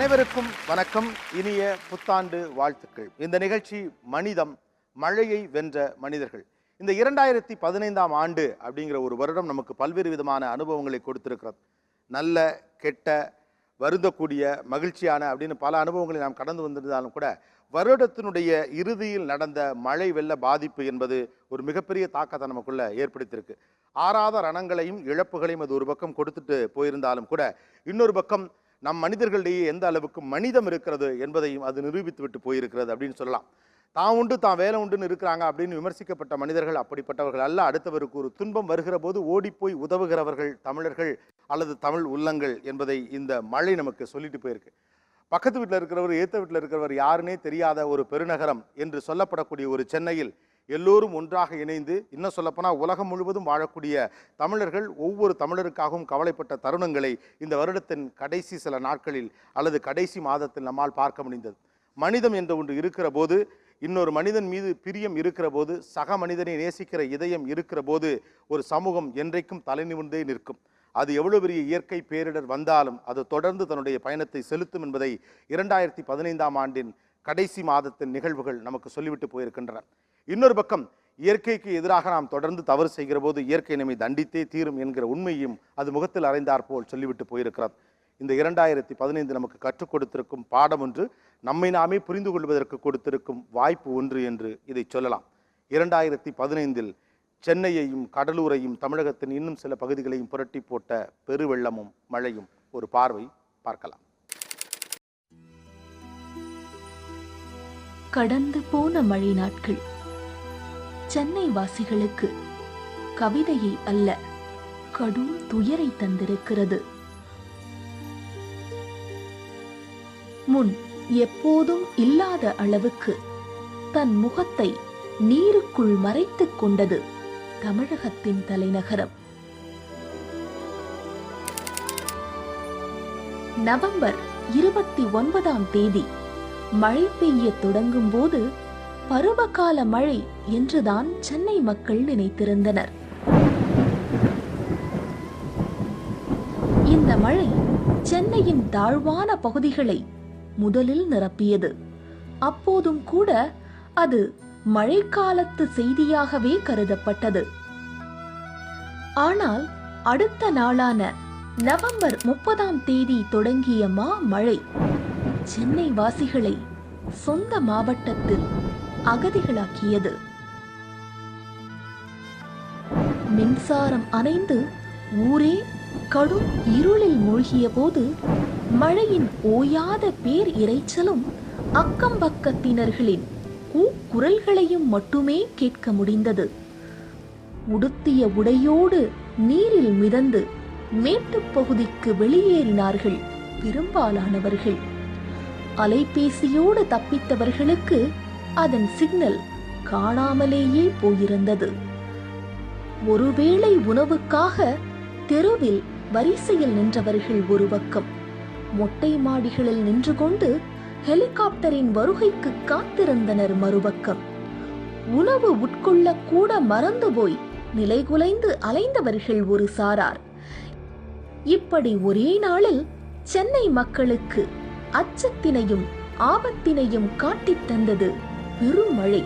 அனைவருக்கும் வணக்கம். இனிய புத்தாண்டு வாழ்த்துக்கள். இந்த நிகழ்ச்சி மனிதம், மழையை வென்ற மனிதர்கள். இந்த 2015ஆம் ஆண்டு அப்படிங்கிற ஒரு வருடம் நமக்கு பல்வேறு விதமான அனுபவங்களை கொடுத்திருக்கிறது. நல்ல, கெட்ட, வருந்தக்கூடிய, மகிழ்ச்சியான அப்படின்னு பல அனுபவங்களை நாம் கடந்து வந்திருந்தாலும் கூட வருடத்தினுடைய இறுதியில் நடந்த மழை வெள்ள பாதிப்பு என்பது ஒரு மிகப்பெரிய தாக்கத்தை நமக்குள்ள ஏற்படுத்தியிருக்கு. ஆறாத ரணங்களையும் இழப்புகளையும் அது ஒரு பக்கம் கொடுத்துட்டு போயிருந்தாலும் கூட இன்னொரு பக்கம் நம் மனிதர்களிடையே எந்த அளவுக்கு மனிதம் இருக்கிறது என்பதையும் அது நிரூபித்து விட்டு போயிருக்கிறது அப்படின்னு சொல்லலாம். தான் உண்டு தான் வேலை உண்டுன்னு இருக்கிறாங்க அப்படின்னு விமர்சிக்கப்பட்ட மனிதர்கள் அப்படிப்பட்டவர்கள் அல்ல. அடுத்தவருக்கு ஒரு துன்பம் வருகிற போது ஓடிப்போய் உதவுகிறவர்கள் தமிழர்கள் அல்லது தமிழ் உள்ளங்கள் என்பதை இந்த மழை நமக்கு சொல்லிட்டு போயிருக்கு. பக்கத்து வீட்டில் இருக்கிறவர், ஏத்த வீட்டில் இருக்கிறவர் யாருன்னே தெரியாத ஒரு பெருநகரம் என்று சொல்லப்படக்கூடிய ஒரு சென்னையில் எல்லோரும் ஒன்றாக இணைந்து, இன்னும் சொல்லப்போனால் உலகம் முழுவதும் வாழக்கூடிய தமிழர்கள் ஒவ்வொரு தமிழருக்காகவும் கவலைப்பட்ட தருணங்களை இந்த வருடத்தின் கடைசி சில நாட்களில் அல்லது கடைசி மாதத்தில் நம்மால் பார்க்க முடிந்தது. மனிதம் என்ற ஒன்று இருக்கிற போது, இன்னொரு மனிதன் மீது பிரியம் இருக்கிற போது, சக மனிதனை நேசிக்கிற இதயம் இருக்கிற போது ஒரு சமூகம் என்றைக்கும் தலை நிமிர்ந்தே நிற்கும். அது எவ்வளவு பெரிய இயற்கை பேரிடர் வந்தாலும் அது தொடர்ந்து தன்னுடைய பயணத்தை செலுத்தும் என்பதை 2015ஆம் ஆண்டின் கடைசி மாதத்தின் நிகழ்வுகள் நமக்கு சொல்லிவிட்டு போயிருக்கின்றன. இன்னொரு பக்கம் இயற்கைக்கு எதிராக நாம் தொடர்ந்து தவறு செய்கிற போது இயற்கை நம்மை தண்டித்தே தீரும் என்கிற உண்மையும் அது முகத்தில் அறைந்தார் போல் சொல்லிவிட்டு போயிருக்கிறது. இந்த 2015 நமக்கு கற்றுக் கொடுத்திருக்கும் பாடம் ஒன்று, நம்மை நாமே புரிந்து கொள்வதற்கு கொடுத்திருக்கும் வாய்ப்பு ஒன்று என்று இதை சொல்லலாம். 2015இல் சென்னையையும் கடலூரையும் தமிழகத்தின் இன்னும் சில பகுதிகளையும் புரட்டி போட்ட பெருவெள்ளமும் மழையும் ஒரு பார்வை பார்க்கலாம். கடந்து போன மழை நாட்கள் சென்னை வாசிகளுக்கு கவிதையை அல்ல, கடும் துயரை தந்திருக்கிறது. முன் எப்போதும் இல்லாத அளவுக்கு தன் முகத்தை நீருக்குள் மறைத்துக் கொண்டது தமிழகத்தின் தலைநகரம். நவம்பர் 29ஆம் தேதி மழை பெய்ய தொடங்கும் போது பருவகால மழை என்றுதான் சென்னை மக்கள் நினைத்திருந்தனர். இந்த மழை சென்னையின் தாழ்வான பகுதிகளை முதலில் நிரப்பியது. அப்போதும் கூட அது மழைக்காலத்து செய்தியாகவே கருதப்பட்டது. ஆனால் அடுத்த நாளான நவம்பர் 30ஆம் தேதி தொடங்கிய மழை சென்னை வாசிகளை சொந்த மாவட்டத்தில் அகதிகளாக்கியது. மின்சாரம் அணைந்து ஊரே கடும் இருளில் மூழ்கிய போது மழையின் ஓயாத பேர் இரைச்சலும் அக்கம்பக்கத்தினர்களின் குரல்களையும் மட்டுமே கேட்க முடிந்தது. உடுத்திய உடையோடு நீரில் மிதந்து மேட்டுப் பகுதிக்கு வெளியேறினார்கள் பெரும்பாலானவர்கள். அலைபேசியோடு தப்பித்தவர்களுக்கு அதன் சிக்னல் காணாமலேயே போயிருந்தது. ஒருவேளை உணவுக்காக தெருவில் வரிசையில் நின்றவர்கள் ஒரு பக்கம், மொட்டை மாடிகளில் நின்று கொண்டு ஹெலிகாப்டரின் வருகைக்கு காத்திருந்தனர் மறுபக்கம். உணவு உட்கொள்ள கூட மறந்து போய் நிலைகுலைந்து அலைந்தவர்கள் ஒரு சாரார். இப்படி ஒரே நாளில் சென்னை மக்களுக்கு அச்சத்தினையும் ஆபத்தினையும் காட்டித் தந்தது பெருமழை.